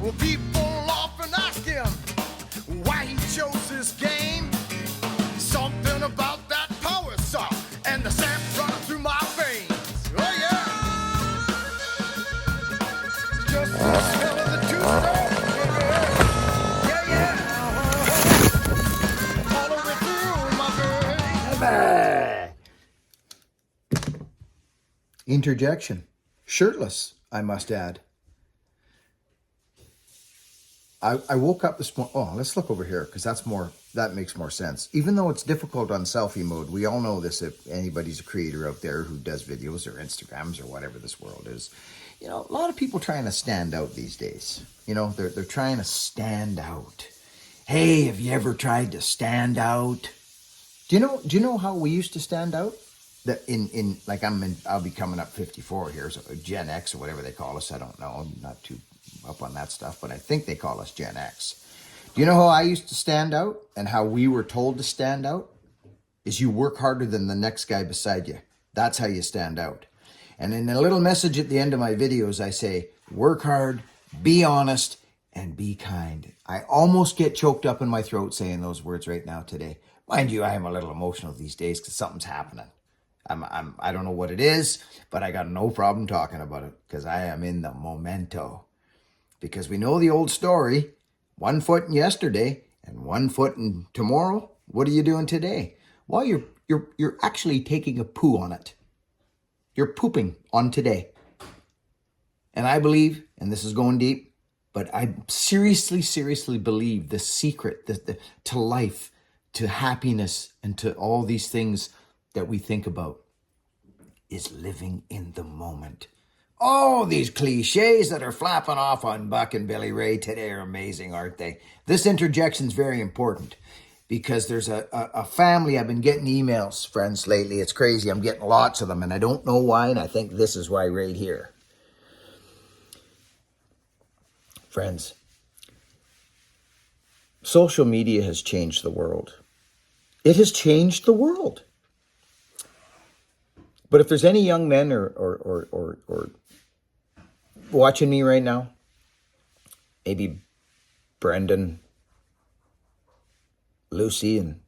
Well, people often ask him why he chose this game. Something about that power saw and the sand running through my veins. Oh yeah. Just the smell of the two-stone. Yeah, yeah. All the way through my veins. Interjection. Shirtless, I must add. I woke up this morning. Oh, let's look over here because that makes more sense. Even though it's difficult on selfie mode, we all know this if anybody's a creator out there who does videos or Instagrams or whatever this world is. You know, a lot of people trying to stand out these days. You know, they're trying to stand out. Hey, have you ever tried to stand out? Do you know how we used to stand out? That I'll be coming up 54 here, so Gen X or whatever they call us. I don't know. I'm not too up on that stuff, but I think they call us Gen X. Do you know how I used to stand out and how we were told to stand out? Is you work harder than the next guy beside you. That's how you stand out. And in a little message at the end of my videos, I say, work hard, be honest, and be kind. I almost get choked up in my throat saying those words right now today. Mind you, I am a little emotional these days because something's happening. I don't know what it is, but I got no problem talking about it because I am in the momento. Because we know the old story, 1 foot in yesterday and 1 foot in tomorrow. What are you doing today? Well, you're actually taking a poo on it. You're pooping on today. And I believe, and this is going deep, but I seriously believe the secret to life, to happiness, and to all these things that we think about is living in the moment. Oh, these cliches that are flapping off on Buck and Billy Ray today are amazing, aren't they? This interjection is very important because there's a family. I've been getting emails, friends, lately. It's crazy. I'm getting lots of them, and I don't know why, and I think this is why right here. Friends, social media has changed the world. It has changed the world. But if there's any young men or watching me right now, maybe Brendan, Lucy, and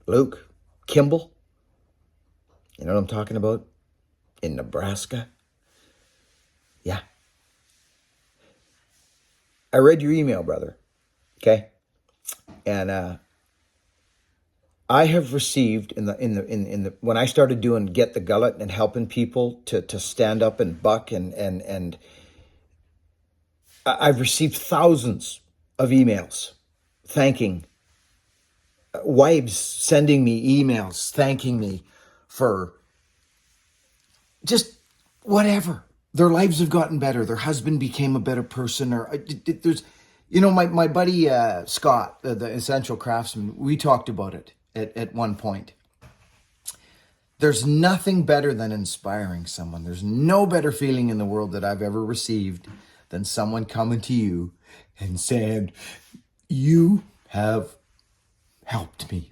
Luke, Kimball, you know what I'm talking about? In Nebraska. Yeah. I read your email, brother. Okay? And I have received in the when I started doing Get the Gullet and helping people to stand up and buck and I've received thousands of emails thanking wives sending me emails thanking me for just whatever. Their lives have gotten better. Their husband became a better person. Or there's, you know, my buddy Scott, the Essential Craftsman. We talked about it at one point. There's nothing better than inspiring someone. There's no better feeling in the world that I've ever received than someone coming to you and saying, you have helped me.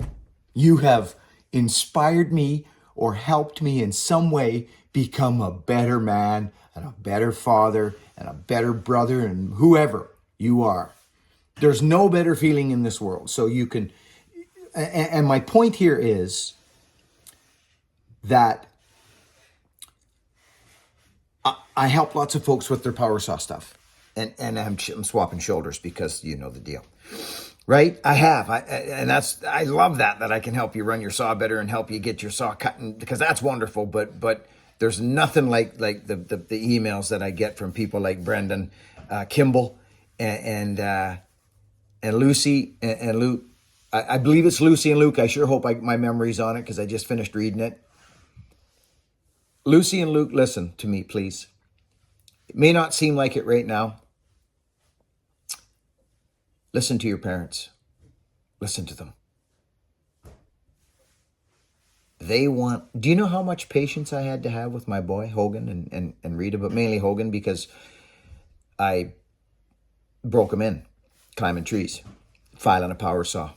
You have inspired me or helped me in some way become a better man and a better father and a better brother and whoever you are. There's no better feeling in this world. So you can, and my point here is that I help lots of folks with their power saw stuff. And I'm swapping shoulders because you know the deal. Right? I have. I love that I can help you run your saw better and help you get your saw cutting because that's wonderful. But there's nothing like the emails that I get from people like Brendan, Kimball, and Lucy and Luke. I believe it's Lucy and Luke. I sure hope my memory's on it because I just finished reading it. Lucy and Luke, listen to me, please. It may not seem like it right now. Listen to your parents. Listen to them. They want, do you know how much patience I had to have with my boy, Hogan and Rita, but mainly Hogan because I broke him in, climbing trees, filing a power saw.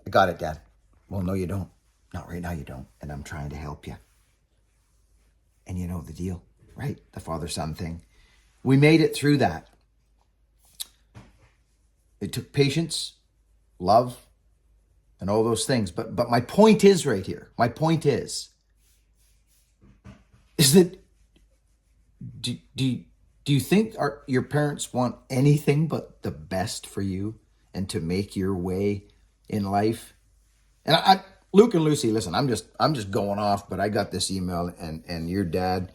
I got it, Dad. Well, no, you don't. Not right now, you don't. And I'm trying to help you. And you know the deal, right? The father-son thing. We made it through that. It took patience, love, and all those things. But my point is right here. My point is that do you think your parents want anything but the best for you and to make your way in life? And Luke and Lucy, listen, I'm just going off, but I got this email and your dad,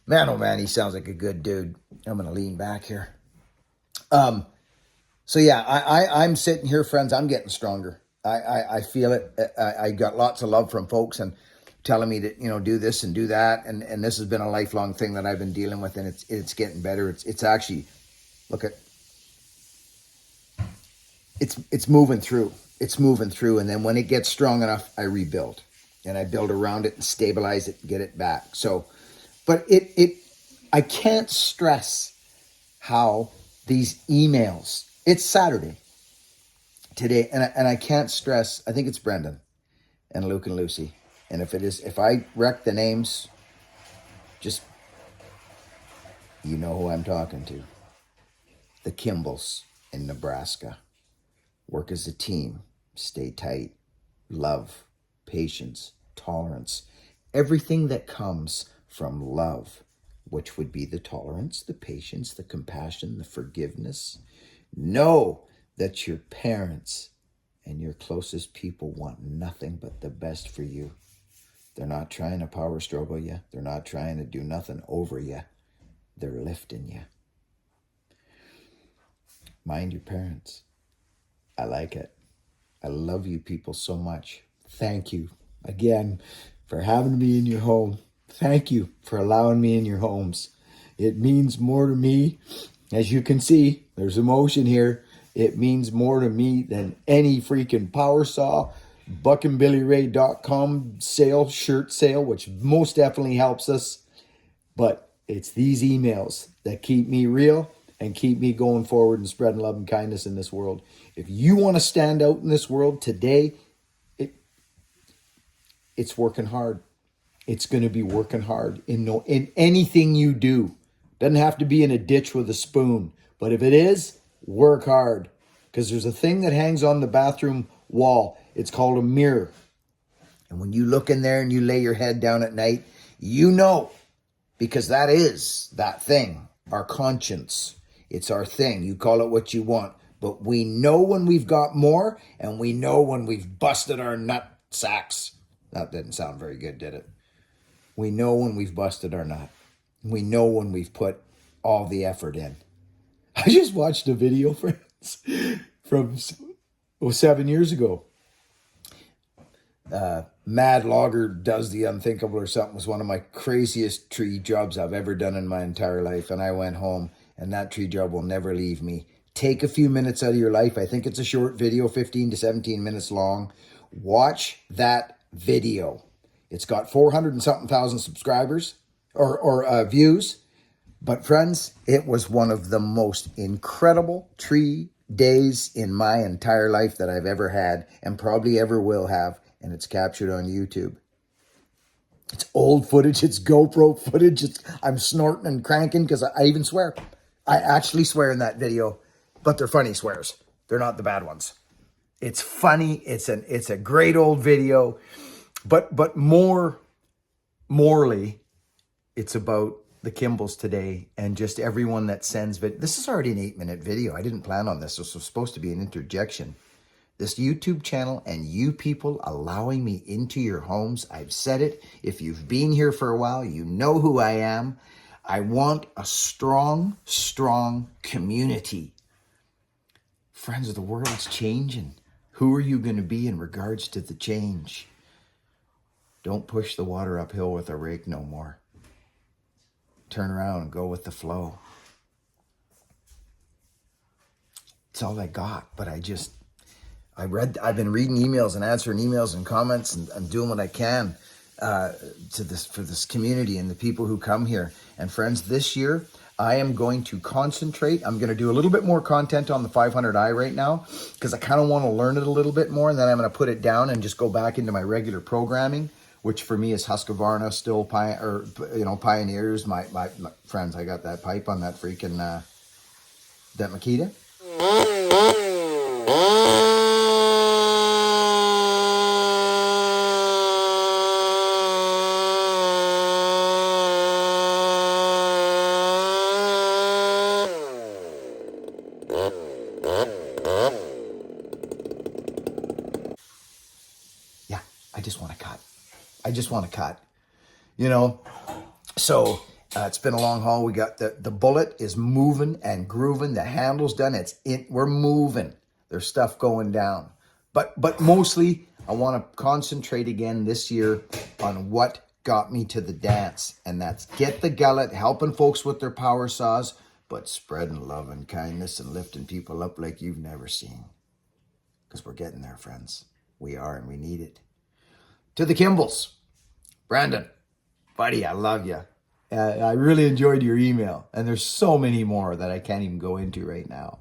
man, oh man, he sounds like a good dude. I'm going to lean back here. So yeah, I'm sitting here, friends, I'm getting stronger. I feel it. I got lots of love from folks and telling me to, do this and do that. And this has been a lifelong thing that I've been dealing with, and it's getting better. It's actually, it's moving through. It's moving through. And then when it gets strong enough, I rebuild and I build around it and stabilize it and get it back. So, but I can't stress how these emails, it's Saturday today. And I can't stress, I think it's Brendan and Luke and Lucy. And if I wreck the names, just, you know who I'm talking to. The Kimballs in Nebraska. Work as a team, stay tight, love, patience, tolerance, everything that comes from love, which would be the tolerance, the patience, the compassion, the forgiveness. Know that your parents and your closest people want nothing but the best for you. They're not trying to power struggle you. They're not trying to do nothing over you. They're lifting you. Mind your parents. I like it. I love you people so much. Thank you again for having me in your home. Thank you for allowing me in your homes. It means more to me. As you can see, there's emotion here. It means more to me than any freaking power saw, buckandbillyray.com sale, shirt sale, which most definitely helps us. But it's these emails that keep me real and keep me going forward and spreading love and kindness in this world. If you want to stand out in this world today, it's working hard. It's going to be working hard in anything you do. Doesn't have to be in a ditch with a spoon. But if it is, work hard. Because there's a thing that hangs on the bathroom wall. It's called a mirror. And when you look in there and you lay your head down at night, you know, because that is that thing, our conscience. It's our thing. You call it what you want. But we know when we've got more, and we know when we've busted our nut sacks. That didn't sound very good, did it? We know when we've busted our nut. We know when we've put all the effort in. I just watched a video, friends, from 7 years ago. Mad Logger Does the Unthinkable or something was one of my craziest tree jobs I've ever done in my entire life. And I went home, and that tree job will never leave me. Take a few minutes out of your life. I think it's a short video, 15 to 17 minutes long. Watch that video. It's got 400 and something thousand subscribers or views. But friends, it was one of the most incredible tree days in my entire life that I've ever had and probably ever will have. And it's captured on YouTube. It's old footage. It's GoPro footage. I'm snorting and cranking because I even swear. I actually swear in that video, but they're funny swears. They're not the bad ones. It's funny. It's a great old video, but morally, it's about the Kimballs today and just everyone that sends video. This is already an 8-minute video. I didn't plan on this. This was supposed to be an interjection. This YouTube channel and you people allowing me into your homes. I've said it. If you've been here for a while, you know who I am. I want a strong, strong community. Friends, the world's changing. Who are you going to be in regards to the change? Don't push the water uphill with a rake no more. Turn around and go with the flow. It's all I got, but I've been reading emails and answering emails and comments and doing what I can for this community and the people who come here. And friends, this year, I am going to concentrate. I'm going to do a little bit more content on the 500i right now because I kind of want to learn it a little bit more. And then I'm going to put it down and just go back into my regular programming, which for me is Husqvarna, still Pioneers. My friends, I got that pipe on that freaking, that Makita. I just want to cut, you know. So it's been a long haul. We got the bullet is moving and grooving. The handle's done. We're moving. There's stuff going down. But mostly I want to concentrate again this year on what got me to the dance. And that's Get the Gullet, helping folks with their power saws, but spreading love and kindness and lifting people up like you've never seen. Because we're getting there, friends. We are, and we need it. To the Kimballs. Brandon, buddy, I love you. I really enjoyed your email. And there's so many more that I can't even go into right now.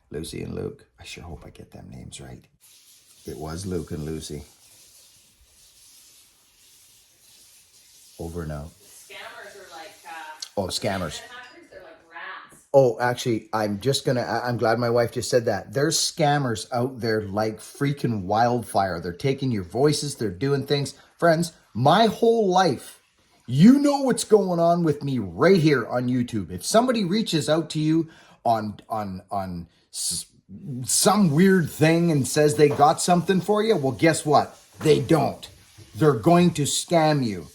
Lucy and Luke. I sure hope I get them names right. It was Luke and Lucy. Over and out. Scammers are like... Scammers. They're like rats. Oh, actually, I'm glad my wife just said that. There's scammers out there like freaking wildfire. They're taking your voices. They're doing things. Friends, my whole life, you know what's going on with me right here on YouTube. If somebody reaches out to you on some weird thing and says they got something for you, well, guess what? They don't. They're going to scam you.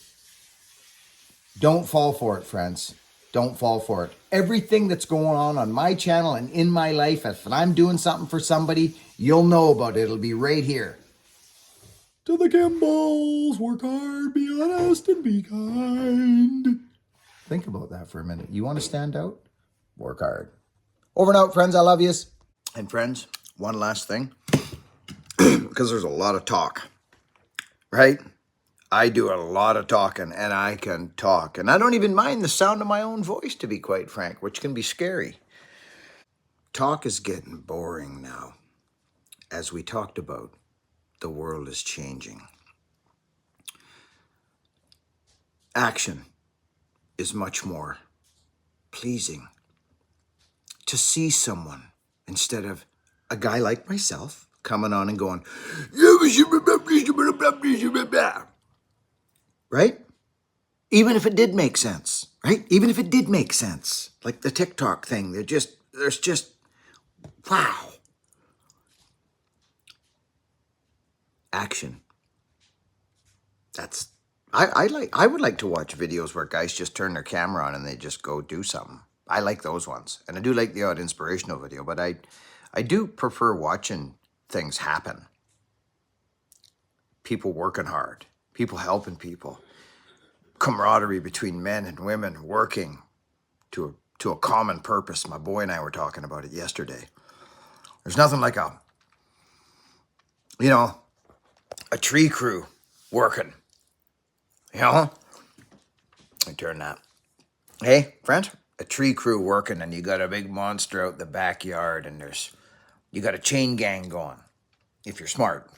Don't fall for it, friends. Don't fall for it. Everything that's going on my channel and in my life, if I'm doing something for somebody, you'll know about it. It'll be right here. To the Kimballs, work hard, be honest, and be kind. Think about that for a minute. You want to stand out? Work hard. Over and out, friends. I love yous. And friends, one last thing. Because there's a lot of talk, right? I do a lot of talking, and I can talk. And I don't even mind the sound of my own voice, to be quite frank, which can be scary. Talk is getting boring now. As we talked about, the world is changing. Action is much more pleasing. To see someone, instead of a guy like myself coming on and going, right? Even if it did make sense, right? Even if it did make sense, like the TikTok thing, there's just, wow. Action. I would like to watch videos where guys just turn their camera on and they just go do something. I like those ones. And I do like the odd inspirational video, but I do prefer watching things happen. People working hard, people helping people, camaraderie between men and women working to a common purpose. My boy and I were talking about it yesterday. There's nothing like a tree crew working. Let me turn that. Hey, friends, a tree crew working, and you got a big monster out in the backyard, and you got a chain gang going, if you're smart.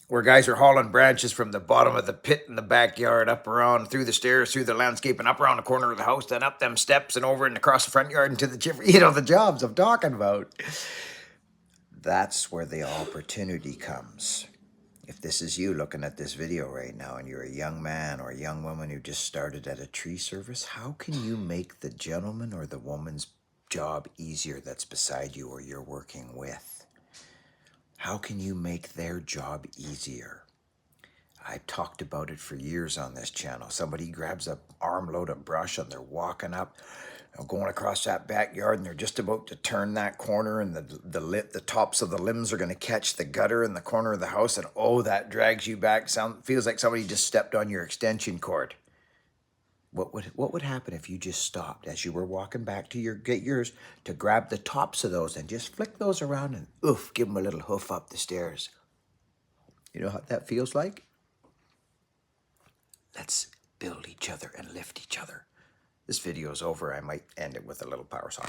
Where guys are hauling branches from the bottom of the pit in the backyard, up around, through the stairs, through the landscape, and up around the corner of the house, then up them steps and over and across the front yard into the gym. The jobs I'm talking about. That's where the opportunity comes. If this is you looking at this video right now and you're a young man or a young woman who just started at a tree service, how can you make the gentleman or the woman's job easier that's beside you or you're working with? How can you make their job easier? I've talked about it for years on this channel. Somebody grabs an armload of brush and they're walking up, going across that backyard, and they're just about to turn that corner, and the tops of the limbs are going to catch the gutter in the corner of the house, and that drags you back. Feels like somebody just stepped on your extension cord. What would happen if you just stopped as you were walking back to get yours to grab the tops of those and just flick those around and give them a little hoof up the stairs? You know what that feels like? Let's build each other and lift each other. This video is over. I might end it with a little power saw.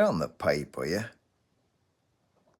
on the pipe, will you?